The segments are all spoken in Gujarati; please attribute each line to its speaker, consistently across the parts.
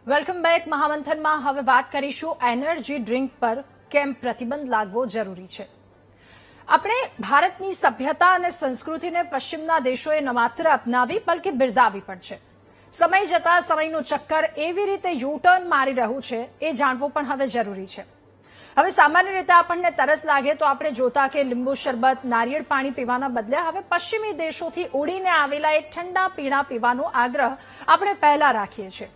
Speaker 1: Welcome back. મહામંથનમાં હવે વાત કરીશું એનર્જી ડ્રિંક પર કેમ પ્રતિબંધ લાગવો જરૂરી છે. આપણે ભારતની સભ્યતા અને સંસ્કૃતિને પશ્ચિમના દેશોએ ન માત્ર અપનાવી બલકે બિરદાવી પણ છે. સમય જતાં સમયનું ચક્કર એવી રીતે યુટર્ન મારી રહ્યું છે એ જાણવું પણ હવે જરૂરી છે. હવે સામાન્ય રીતે આપણને તરસ લાગે તો આપણે જોતા કે લીંબુ શરબત, નારિયેળ પાણી પીવાના બદલે હવે પશ્ચિમી દેશોથી ઉડીને આવેલા એક ઠંડા પીણા પીવાનો આગ્રહ આપણે પહેલા રાખીએ છીએ.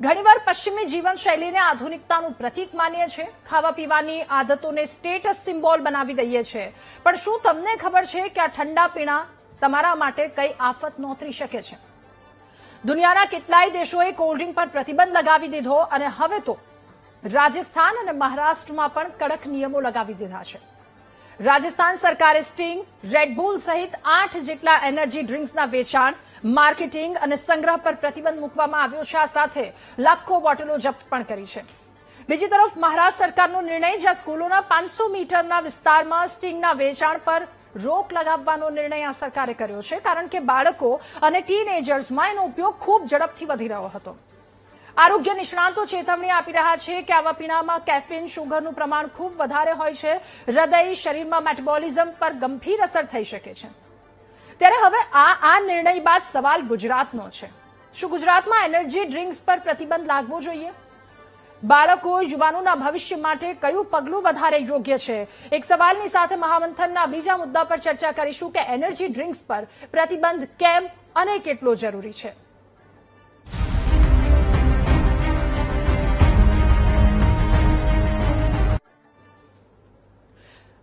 Speaker 1: ઘણીવાર પશ્ચિમી જીવનશૈલીને આધુનિકતાનું પ્રતીક માનીએ છીએ, ખાવા પીવાની આદતોને સ્ટેટસ સિમ્બોલ બનાવી દઈએ છીએ. પણ શું તમને ખબર છે કે આ ઠંડા પીણા તમારા માટે કઈ આફત નોતરી શકે છે? દુનિયાના કેટલાય દેશોએ કોલ્ડ્રિંક પર પ્રતિબંધ લગાવી દીધો અને હવે તો રાજસ્થાન અને મહારાષ્ટ્રમાં પણ કડક નિયમો લગાવી દીધા છે. રાજસ્થાન સરકારે સ્ટિંગ, રેડબુલ સહિત 8 જેટલા એનર્જી ડ્રિંક્સના વેચાણ, માર્કેટિંગ અને સંગ્રહ પર પ્રતિબંધ મૂકવામાં આવ્યો છે. આ સાથે લાખો બોટલો જપ્ત પણ કરી છે. બીજી તરફ મહારાષ્ટ્ર સરકારનો નિર્ણય, જ્યાં સ્કૂલોના 500 મીટરના વિસ્તારમાં સ્ટિંગના વેચાણ પર રોક લગાવવાનો નિર્ણય આ સરકારે કર્યો છે, કારણ કે બાળકો અને ટીનેજર્સમાં એનો ઉપયોગ ખૂબ ઝડપથી વધી રહ્યો હતો. આરોગ્ય નિષ્ણાતો ચેતવણી આપી રહ્યા છે કે આવા પીણામાં કેફીન, શુગરનું પ્રમાણ ખૂબ વધારે હોય છે. હૃદય, શરીરમાં મેટાબોલિઝમ પર ગંભીર અસર થઈ શકે છે. ત્યારે હવે આ નિર્ણય બાદ સવાલ ગુજરાતનો છે. શું ગુજરાતમાં એનર્જી ડ્રિંક્સ પર પ્રતિબંધ લાગવો જોઈએ? બાળકો, યુવાનોના ભવિષ્ય માટે કયું પગલું વધારે યોગ્ય છે? એક સવાલની સાથે મહામંથનના બીજા મુદ્દા પર ચર્ચા કરીશું કે એનર્જી ડ્રિંક્સ પર પ્રતિબંધ કેમ અને કેટલો જરૂરી છે.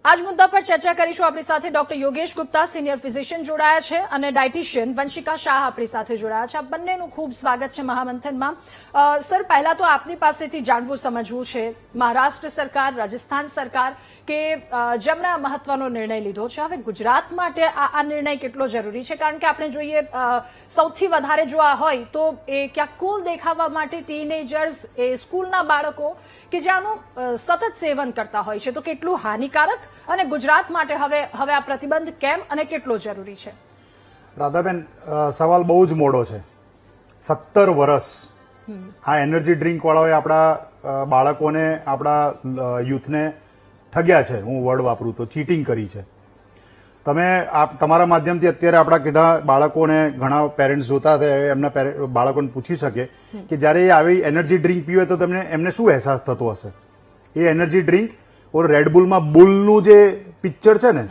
Speaker 1: આજ મુદ્દા પર ચર્ચા કરીશું. આપણી સાથે doctor Yogesh Gupta, senior physician જોડાયા છે, અને ડાયટિશિયન વંશિકા શાહ આપણી સાથે જોડાયા છે. આ બંનેનું ખૂબ સ્વાગત છે મહામંથનમાં. સર, પહેલા તો આપની પાસેથી જાણવું સમજવું છે, મહારાષ્ટ્ર સરકાર, રાજસ્થાન સરકાર કે જેમણે મહત્વનો નિર્ણય લીધો છે, હવે ગુજરાત માટે આ નિર્ણય કેટલો જરૂરી છે? કારણ કે આપણે જોઈએ સૌથી વધારે જો આ હોય તો એ ક્યાંક કુલ દેખાવા માટે ટીનેજર્સ, એ સ્કૂલના બાળકો કે જેનું સતત સેવન કરતા હોય છે, તો કેટલું હાનિકારક અને ગુજરાત માટે હવે આ પ્રતિબંધ કેમ અને કેટલો જરૂરી છે?
Speaker 2: રાધાબેન, સવાલ બહુ જ મોડો છે. 17 વર્ષ આ એનર્જી ડ્રિંક વાળાઓએ આપણા બાળકોને, આપણા યુથને ઠગ્યા છે. હું વર્ડ વાપરું તો ચીટિંગ કરી છે. તમે તમારા માધ્યમથી અત્યારે આપણા કેટલા બાળકોને, ઘણા પેરેન્ટ્સ જોતા હતા, એમના બાળકોને પૂછી શકે કે જ્યારે એ આવી એનર્જી ડ્રિંક પીવે તો એમને શું અહેસાસ થતો હશે. એ એનર્જી ડ્રિંક ઓર રેડબુલમાં બુલનું જે પિક્ચર છે ને,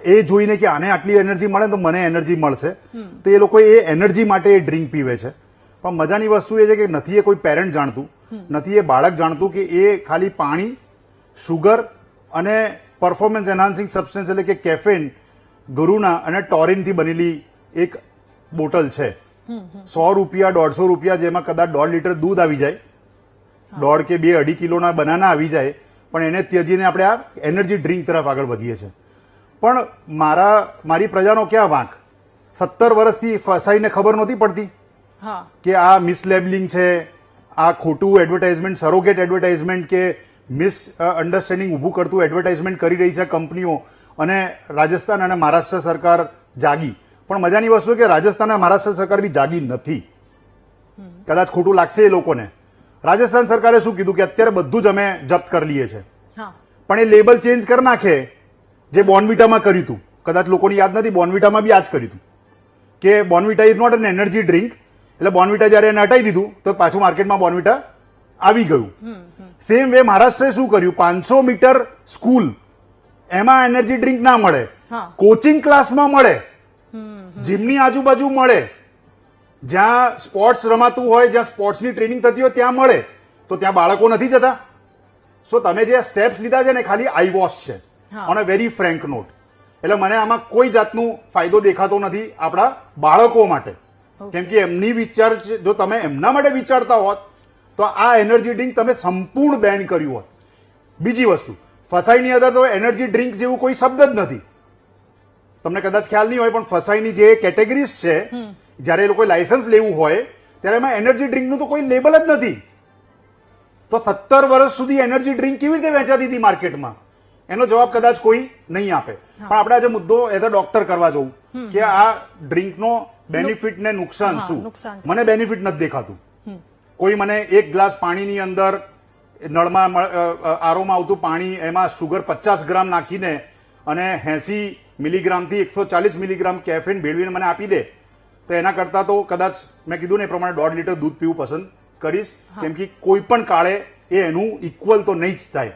Speaker 2: એ જોઈને કે આને આટલી એનર્જી મળે તો મને એનર્જી મળશે, તો એ લોકો એ એનર્જી માટે એ ડ્રિંક પીવે છે. પણ મજાની વસ્તુ એ છે કે નથી એ કોઈ પેરેન્ટ જાણતું, નથી એ બાળક જાણતું કે એ ખાલી પાણી, શુગર અને પરફોર્મન્સ એન્હાન્સિંગ સબસ્ટન્સ એટલે કે કેફેન, ગરુના અને ટોરિનથી બનેલી એક બોટલ છે. 100 રૂપિયા, 150 રૂપિયા, જેમાં કદાચ 1.5 લીટર દૂધ આવી જાય, 1.5 કે 2-2.5 કિલોના બનાના આવી જાય, પણ એને ત્યજીને આપણે આ એનર્જી ડ્રિંક તરફ આગળ વધીએ છીએ. પણ મારી પ્રજાનો ક્યાં વાંક? 17 વર્ષથી ફસાઈને ખબર નહોતી પડતી કે આ મિસલેબલિંગ છે, આ ખોટું એડવર્ટાઇઝમેન્ટ, સરોગેટ એડવર્ટાઇઝમેન્ટ કે મિસ અન્ડરસ્ટેન્ડિંગ ઊભું કરતું એડવર્ટાઇઝમેન્ટ કરી રહી છે કંપનીઓ. અને રાજસ્થાન અને મહારાષ્ટ્ર સરકાર જાગી. પણ મજાની વસ્તુ કે રાજસ્થાન અને મહારાષ્ટ્ર સરકાર બી જાગી નથી. કદાચ ખોટું લાગશે એ લોકોને. રાજસ્થાન સરકારે શું કીધું કે અત્યારે બધું જ અમે જપ્ત કરી લઈએ છીએ, પણ એ લેબલ ચેન્જ કરી નાખે, જે બોર્નવિટામાં કર્યું હતું. કદાચ લોકોની યાદ નથી, બોર્નવિટામાં બી આ જ કર્યું હતું કે Bournvita is not an energy drink. એટલે બોર્નવિટા જયારે એને હટાવી દીધું તો પાછું માર્કેટમાં બોર્નવિટા આવી ગયું. સેમ વે મહારાષ્ટ્રે શું કર્યું, 500 મીટર સ્કૂલ, એમાં એનર્જી ડ્રિંક ના મળે, કોચિંગ ક્લાસમાં મળે, જીમની આજુબાજુ મળે, જ્યાં સ્પોર્ટ્સ રમાતું હોય, જ્યાં સ્પોર્ટ્સની ટ્રેનિંગ થતી હોય ત્યાં મળે, તો ત્યાં બાળકો નથી જતા. સો તમે જે સ્ટેપ્સ લીધા છે ને, ખાલી આઈ વોશ છે, on a very frank note. એટલે મને આમાં કોઈ જાતનો ફાયદો દેખાતો નથી આપણા બાળકો માટે, કેમ કે એમની વિચાર, જો તમે એમના માટે વિચારતા હોત તો આ એનર્જી ડ્રિંક તમે સંપૂર્ણ બેન કર્યું હોત. બીજી વસ્તુ, ફસાઈની અંદર તો એનર્જી ડ્રિંક જેવું કોઈ શબ્દ જ નથી. તમને કદાચ ખ્યાલ નહીં હોય, પણ ફસાઈની જે કેટેગરીઝ છે, જયારે એ લોકોએ લાયસન્સ લેવું હોય ત્યારે એમાં એનર્જી ડ્રિંકનું તો કોઈ લેબલ જ નથી. તો 17 વર્ષ સુધી એનર્જી ડ્રિંક કેવી રીતે વેચાતી હતી માર્કેટમાં? એનો જવાબ કદાચ કોઈ નહીં આપે. પણ આપણે આજે મુદ્દો એઝ અ ડોક્ટર કરવા જવું કે આ ડ્રિંકનો બેનિફિટ ને નુકસાન શું. મને બેનિફિટ નથી દેખાતું. કોઈ મને એક ગ્લાસ પાણીની અંદર નળમાં આરોમાં આવતું પાણી એમાં શુગર 50 ગ્રામ નાખીને અને 80 મિલીગ્રામથી 140 મિલીગ્રામ કેફીન ભેળવીને મને આપી દે તો એના કરતા તો કદાચ મેં કીધું ને એ પ્રમાણે 1.5 લીટર દૂધ પીવું પસંદ કરીશ, કેમ કે કોઈ પણ કાળે એ એનું ઇક્વલ તો નહીં જ થાય.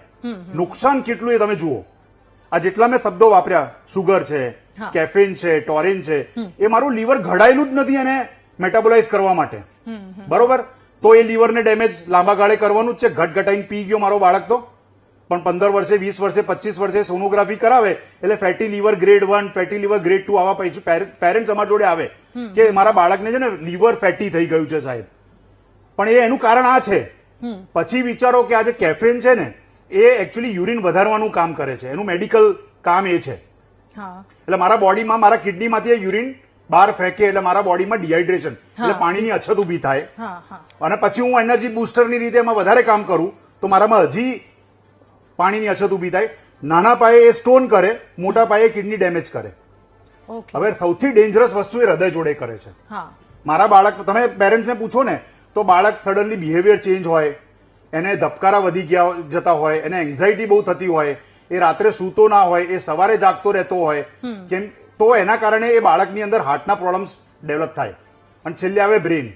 Speaker 2: નુકસાન કેટલું એ તમે જુઓ. આ જેટલા મેં શબ્દો વાપર્યા, શુગર છે, કેફીન છે, ટોરિન છે, એ મારું લીવર ઘડાયેલું જ નથી એને મેટાબોલાઇઝ કરવા માટે. બરોબર? તો એ લીવરને ડેમેજ લાંબા ગાળે કરવાનું જ છે. ઘટઘટાઈને પી ગયો મારો બાળક તો, પણ 15 વર્ષે, 20 વર્ષે, 25 વર્ષે સોનોગ્રાફી કરાવે એટલે fatty liver grade 1, fatty liver grade 2 આવા પછી પેરેન્ટ્સ અમારા જોડે આવે કે મારા બાળકને છે ને લીવર ફેટી થઈ ગયું છે સાહેબ. પણ એ એનું કારણ આ છે. પછી વિચારો કે આ જે કેફીન છે ને એ એકચ્યુઅલી યુરિન વધારવાનું કામ કરે છે. એનું મેડિકલ કામ એ છે. એટલે મારા બોડીમાં, મારા કિડનીમાંથી એ યુરિન બહાર ફેંકે એટલે મારા બોડીમાં ડિહાઇડ્રેશન એટલે પાણીની અછત ઉભી થાય. અને પછી હું એનર્જી બુસ્ટરની રીતે એમાં વધારે કામ કરું તો મારામાં હજી પાણીની અછત ઉભી થાય. નાના પાયે એ સ્ટોન કરે, મોટા પાયે કિડની ડેમેજ કરે. હવે સૌથી ડેન્જરસ વસ્તુ એ હૃદય જોડે કરે છે. મારા બાળક, તમે પેરેન્ટ્સને પૂછો ને તો બાળક સડનલી બિહેવિયર ચેન્જ હોય, એને ધબકારા વધી જતા હોય, એને એન્ઝાઇટી બહુ થતી હોય, એ રાત્રે સૂતો ના હોય, એ સવારે જાગતો રહેતો હોય, કેમ તો એના કારણે એ બાળકની અંદર હાર્ટના પ્રોબ્લેમ્સ ડેવલપ થાય. અને છેલ્લે આવે બ્રેન.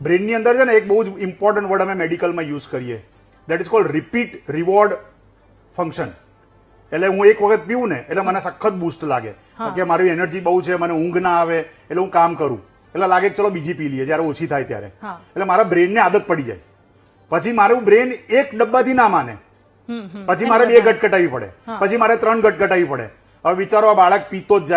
Speaker 2: બ્રેનની અંદર છે ને એક બહુ જ ઇમ્પોર્ટન્ટ વર્ડ અમે મેડિકલમાં યુઝ કરીએ, that is called repeat reward function. એટલે હું એક વખત પીવું ને એટલે મને સખત બૂસ્ટ લાગે કે મારી એનર્જી બહુ છે, મને ઊંઘ ના આવે એટલે હું કામ કરું એટલે લાગે ચલો બીજી પી લઈએ જયારે ઓછી થાય ત્યારે. એટલે મારા બ્રેનને આદત પડી જાય. પછી મારું બ્રેન એક ડબ્બાથી ના માને, પછી મારે 2 ગટગટાવી પડે, પછી મારે 3 ગટગટાવી પડે. હવે વિચારો, આ બાળક પીતો જ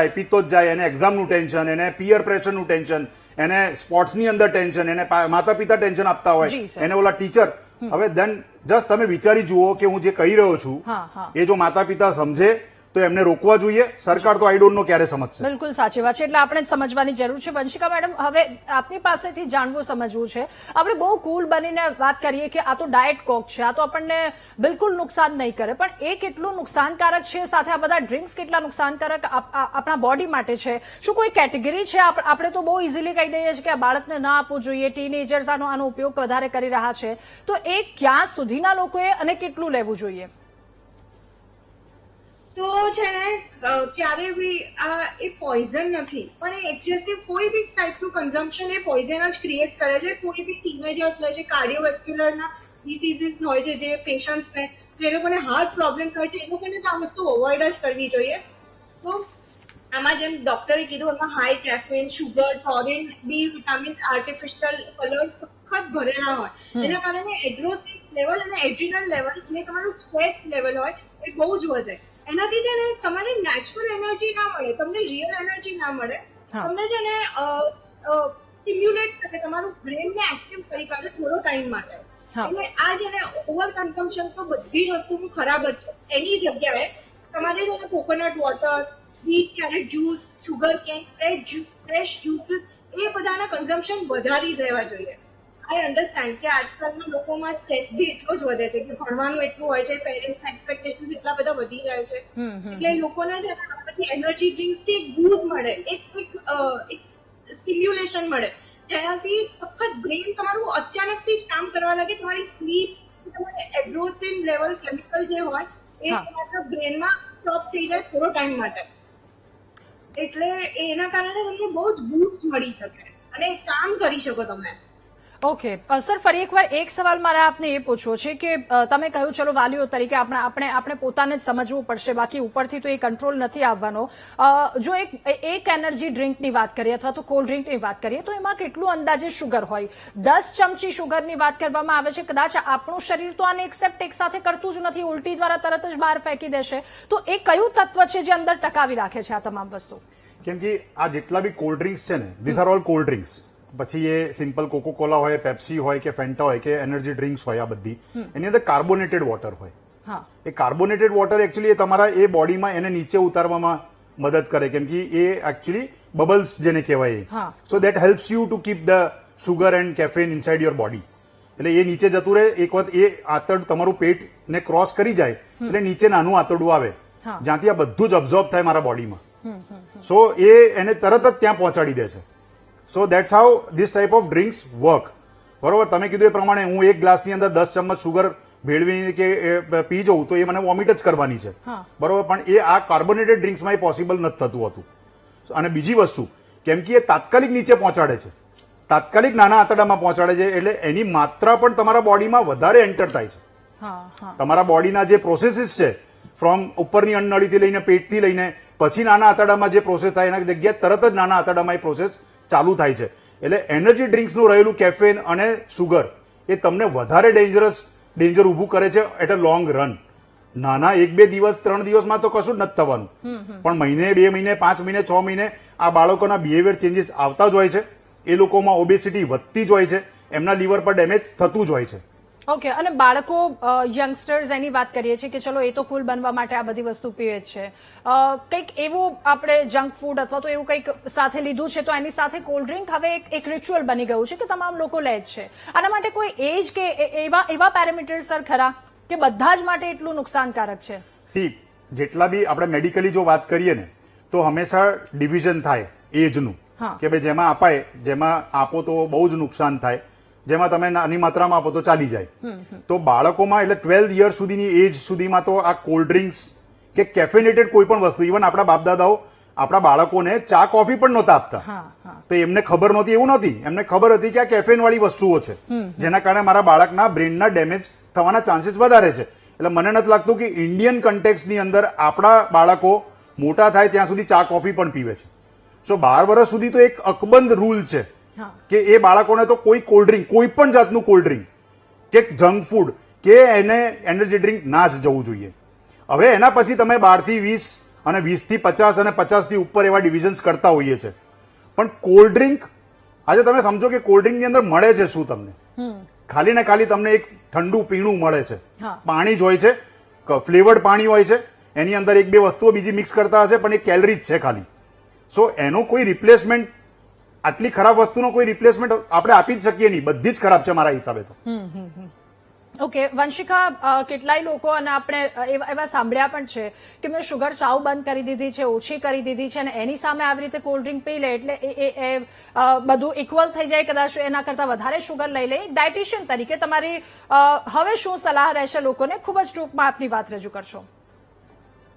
Speaker 2: જાય, એને એક્ઝામનું ટેન્શન, એને પિયર પ્રેશરનું ટેન્શન, એને સ્પોર્ટ્સની અંદર ટેન્શન, એને માતા પિતા ટેન્શન આપતા હોય, એને ઓલા ટીચર. હવે દેન જસ્ટ તમે વિચારી જુઓ કે હું જે કહી રહ્યો છું એ જો માતા પિતા સમજે તો એમને રોકવા જોઈએ. સરકાર તો આઈ ડોન્ટ નો ક્યારે સમજશે.
Speaker 1: બિલકુલ સાચી વાત છે. એટલે આપણે સમજવાની જરૂર છે. વંશિકા મેડમ, હવે આપની પાસેથી જાણવું સમજવું છે. આપણે બહુ કુલ બનીને વાત કરીએ કે આ તો ડાયટ કોક છે, આ તો આપણને બિલકુલ નુકસાન નહીં કરે, પણ એ કેટલું નુકસાનકારક છે, સાથે આ બધા ડ્રિંક્સ કેટલા નુકસાનકારક આપણા બોડી માટે છે? શું કોઈ કેટેગરી છે? આપણે તો બહુ ઇઝીલી કહી દઈએ છીએ કે આ બાળકને ના આપવું જોઈએ, ટીનેજર્સ આનો ઉપયોગ વધારે કરી રહ્યા છે, તો એ ક્યાં સુધીના લોકોએ અને કેટલું લેવું જોઈએ?
Speaker 3: તો છે ને ક્યારે બી એ પોઈઝન નથી, પણ એ એક્સેસિવ કોઈ બી ટાઈપનું કન્ઝમ્પશન એ પોઈઝન જ ક્રિએટ કરે છે. કોઈ બી ટીનેજર્સ લે છે, કાર્ડિયોવેસ્ક્યુલરના ડિસીઝીસ હોય છે જે પેશન્ટ્સને, જે લોકોને હાર્ટ પ્રોબ્લેમ્સ હોય છે, એ લોકોને તો આ વસ્તુ અવોઇડ જ કરવી જોઈએ. તો આમાં જેમ ડોક્ટરે કીધું, એમાં હાઈ કેફીન, શુગર, ટોરિન, બી વિટામિન્સ, આર્ટિફિશિયલ કલર્સ સખત ભરેલા હોય. એના કારણે એડ્રોસિન લેવલ અને એડ્રિનલ લેવલ અને તમારું સ્ટ્રેસ લેવલ હોય એ બહુ જ વધે. એનાથી છે ને તમારી નેચરલ એનર્જી ના મળે, તમને રિયલ એનર્જી ના મળે, તમને છે ને સ્ટિમ્યુલેટ કરે, તમારું બ્રેનને એક્ટિવ કરી કાઢે થોડો ટાઈમ માટે. એટલે આ છે ને ઓવર કન્ઝમ્પશન તો બધી જ વસ્તુનું ખરાબ જ છે. એની જગ્યાએ તમારે છે ને coconut water, beet carrot juice, sugar cane, fresh juices, એ બધાના કન્ઝમ્પશન વધારી દેવા જોઈએ. આઈ અન્ડરસ્ટેન્ડ કે આજકાલના લોકોમાં સ્ટ્રેસ બી એટલો જ વધે છે કે ભણવાનું એટલું હોય છે, પેરેન્ટ્સના એક્સપેક્ટેશન એટલા બધા વધી જાય છે, એટલે લોકોને છે ને એનર્જી ડ્રિંક્સથી એક બૂઝ મળે, એક સ્ટિમ્યુલેશન મળે, જેનાથી સખત બ્રેન તમારું અચાનકથી જ કામ કરવા લાગે. તમારી સ્લીપ, તમારે એડ્રોસિન લેવલ કેમિકલ જે હોય એ તમારા બ્રેનમાં સ્ટોપ થઈ જાય થોડો ટાઈમ માટે. એટલે એના કારણે તમને બહુ જ બૂસ્ટ મળી શકે અને કામ કરી શકો તમે.
Speaker 1: ઓકે સર, ફરી એકવાર એક સવાલ મારે આપને એ પૂછવો છે કે તમે કહ્યું ચલો વાલીઓ તરીકે આપણે પોતાને જ સમજવું પડશે, બાકી ઉપરથી તો એ કંટ્રોલ નથી આવવાનો. જો એક એનર્જી ડ્રિંકની વાત કરીએ અથવા તો કોલ્ડ ડ્રિંકની વાત કરીએ તો એમાં કેટલું અંદાજે શુગર હોય? 10 ચમચી શુગરની વાત કરવામાં આવે છે. કદાચ આપણું શરીર તો આને એક્સેપ્ટ એક સાથે કરતું જ નથી, ઉલટી દ્વારા તરત જ બહાર ફેંકી દેશે. તો એ કયું તત્વ છે જે અંદર ટકાવી રાખે છે આ તમામ વસ્તુ?
Speaker 2: કેમ કે આ જેટલા બી કોલ્ડ ડ્રિંક્સ છે ને, this are all cold drinks. પછી એ સિમ્પલ કોકો કોલા હોય, પેપ્સી હોય કે ફેન્ટા હોય કે એનર્જી ડ્રિંક્સ હોય, આ બધી એની અંદર કાર્બોનેટેડ વોટર હોય. એ કાર્બોનેટેડ વોટર એકચ્યુઅલી તમારા એ બોડીમાં એને નીચે ઉતારવામાં મદદ કરે, કેમ કે એ એકચ્યુઅલી બબલ્સ જેને કહેવાય, so that helps you to keep the sugar and caffeine inside your body. એટલે એ નીચે જતું રહે. એક વખત એ આંતરડું તમારું પેટ ને ક્રોસ કરી જાય એટલે નીચે નાનું આંતરડું આવે, જ્યાંથી આ બધું જ અબ્ઝોર્બ થાય મારા બોડીમાં. સો એ એને તરત જ ત્યાં પહોંચાડી દે છે. So that's how this type of drinks work. બરોબર, તમે કીધું એ પ્રમાણે હું એક ગ્લાસની અંદર 10 ચમચ સુગર ભેળવીને કે પી જઉં તો એ મને વોમિટ જ કરવાની છે. બરોબર, પણ એ આ કાર્બોનેટેડ ડ્રિંક્સમાં એ પોસિબલ નથી થતું હતું. અને બીજી વસ્તુ, કેમ કે એ તાત્કાલિક નીચે પહોંચાડે છે, તાત્કાલિક નાના આંતરડામાં પહોંચાડે છે, એટલે એની માત્રા પણ તમારા બોડીમાં વધારે એન્ટર થાય છે. તમારા બોડીના જે પ્રોસેસીસ છે, ફ્રોમ ઉપરની અન્નનળીથી લઈને પેટથી લઈને પછી નાના આંતરડામાં જે પ્રોસેસ થાય એના જગ્યાએ તરત જ નાના આંતરડામાં એ પ્રોસેસ ચાલુ થાય છે. એટલે એનર્જી ડ્રિંક્સનું રહેલું કેફેન અને સુગર એ તમને વધારે ડેન્જર ઊભું કરે છે એટ અ લોંગ રન. નાના 1-2 દિવસ 3 દિવસમાં તો કશું જ નથી થવાનું, પણ મહિને 2 મહિને 5 મહિને 6 મહિને આ બાળકોના બિહેવિયર ચેન્જીસ આવતા જ હોય છે. એ લોકોમાં ઓબેસિટી વધતી જ હોય છે, એમના લીવર પર ડેમેજ થતું જ હોય છે.
Speaker 1: ઓકે, અને બાળકો યંગસ્ટર્સ એની વાત કરીએ છીએ કે ચલો એ તો કુલ બનવા માટે આ બધી વસ્તુ પીવે જ છે, કંઈક એવું આપણે જંક ફૂડ અથવા તો એવું કંઈક સાથે લીધું છે તો એની સાથે કોલ્ડ ડ્રિંક હવે એક રિચ્યુઅલ બની ગયું છે કે તમામ લોકો લે જ છે. આના માટે કોઈ એજ કે એવા પેરામીટર્સ સર ખરા કે બધા જ માટે એટલું નુકસાનકારક છે?
Speaker 2: સી, જેટલા બી આપણે મેડિકલી જો વાત કરીએ ને તો હંમેશા ડિવિઝન થાય એજનું, કે ભાઈ જેમાં અપાય, જેમાં આપો તો બહુ જ નુકસાન થાય, જેમાં તમે નાની માત્રામાં આપો તો ચાલી જાય. તો બાળકોમાં એટલે 12 યર સુધીની એજ સુધીમાં તો આ કોલ્ડ ડ્રિંક્સ કે કેફેનેટેડ કોઈ પણ વસ્તુ, ઇવન આપણા બાપદાદાઓ આપણા બાળકોને ચા કોફી પણ નહોતા આપતા, તો એમને ખબર નહોતી એવું નથી, એમને ખબર હતી કે આ કેફેન વાળી વસ્તુઓ છે જેના કારણે મારા બાળકના બ્રેનના ડેમેજ થવાના ચાન્સીસ વધારે છે. એટલે મને નથી લાગતું કે ઇન્ડિયન કન્ટેક્સની અંદર આપણા બાળકો મોટા થાય ત્યાં સુધી ચા કોફી પણ પીવે છે. સો 12 વર્ષ સુધી તો એક અકબંધ રૂલ છે કે એ બાળકોને તો કોઈ કોલ્ડ ડ્રિંક, કોઈ પણ જાતનું કોલ્ડ ડ્રિંક કે જંક ફૂડ કે એને એનર્જી ડ્રિંક ના જ જવું જોઈએ. હવે એના પછી તમે 12 થી 20 અને 20 થી 50 અને 50 થી ઉપર એવા ડિવિઝન્સ કરતા હોઈએ છે, પણ કોલ્ડ ડ્રિંક આજે તમે સમજો કે કોલ્ડ ડ્રિંકની અંદર મળે છે શું? તમને ખાલી ને ખાલી તમને એક ઠંડુ પીણું મળે છે, પાણી જ હોય છે, ફ્લેવર્ડ પાણી હોય છે, એની અંદર 1-2 વસ્તુઓ બીજી મિક્સ કરતા હશે પણ એ કેલરી જ છે ખાલી. સો એનો કોઈ રિપ્લેસમેન્ટ, આટલી ખરાબ વસ્તુનો કોઈ રિપ્લેસમેન્ટ આપણે આપી જ શકીએ નહીં, બધી જ ખરાબ છે મારા હિસાબે તો.
Speaker 1: ઓકે, વંશિકા, કેટલાય લોકો અને આપણે એવા સાંભળ્યા પણ છે કે મેં શુગર સાવ બંધ કરી દીધી છે, ઓછી કરી દીધી છે, અને એની સામે આવી રીતે કોલ્ડ ડ્રિંક પી લે એટલે એ બધું ઇક્વલ થઈ જાય, કદાચ એના કરતા વધારે શુગર લઈ લે. ડાયટિશિયન તરીકે તમારી હવે શું સલાહ રહેશે લોકોને? ખૂબ જ ટૂંકમાં આપની વાત રજૂ કરશો.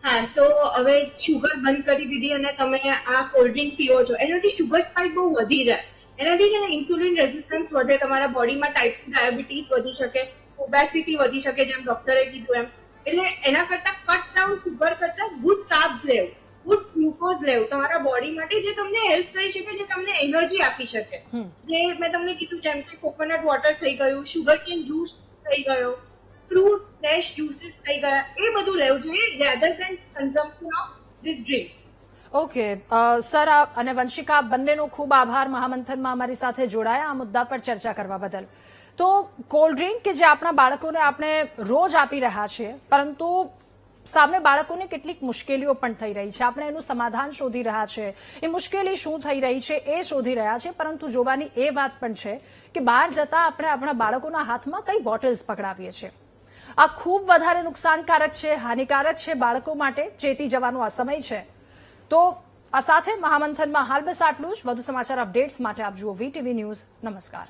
Speaker 3: હા, તો હવે શુગર બંધ કરી દીધી અને તમે આ કોલ્ડ ડ્રિંક પીવો છો, એનાથી શુગર સ્પાઇક બહુ વધી જાય, એનાથી છે ને ઇન્સ્યુલિન રેઝિસ્ટન્સ વધે, તમારા બોડીમાં ટાઈપ 2 ડાયાબિટીસ વધી શકે, ઓબેસિટી વધી શકે, જેમ ડોક્ટરે કીધું એમ. એટલે એના કરતા કટ ડાઉન શુગર કરતા ગુડ કાર્બ્સ લેવું, ગુડ ગ્લુકોઝ લેવું તમારા બોડી માટે, જે તમને હેલ્પ કરી શકે, જે તમને એનર્જી આપી શકે. જે મેં તમને કીધું જેમ કે કોકોનટ વોટર થઈ ગયું, શુગર કેન જ્યુસ થઈ ગયો, ફ્રૂટ ફ્રેશ જ્યુસીસ થઈ ગયા, એ બધું લેવું જોઈએ rather than consumption of this drinks.
Speaker 1: Okay sir અને વંશિકા, બંનેનો ખૂબ આભાર મહામંથનમાં અમારી સાથે જોડાયા આ મુદ્દા પર ચર્ચા કરવા બદલ. તો કોલ્ડ ડ્રિંક કે જે આપણા બાળકોને આપણે રોજ આપી રહ્યા છીએ, પરંતુ સામે બાળકોને કેટલીક મુશ્કેલીઓ પણ થઈ રહી છે, આપણે એનું સમાધાન શોધી રહ્યા છે, એ મુશ્કેલી શું થઈ રહી છે એ શોધી રહ્યા છે, પરંતુ જોવાની એ વાત પણ છે કે બહાર જતા આપણે આપણા બાળકોના હાથમાં કઈ બોટલ્સ પકડાવીએ છીએ. આ ખૂબ વધારે નુકસાનકારક છે, હાનિકારક છે બાળકો માટે. ચેતી જવાનો આ સમય છે. તો આ સાથે મહામંથનમાં હાલ બસ આટલું જ. વધુ સમાચાર અપડેટ્સ માટે આપ જુઓ VTV ન્યૂઝ. નમસ્કાર.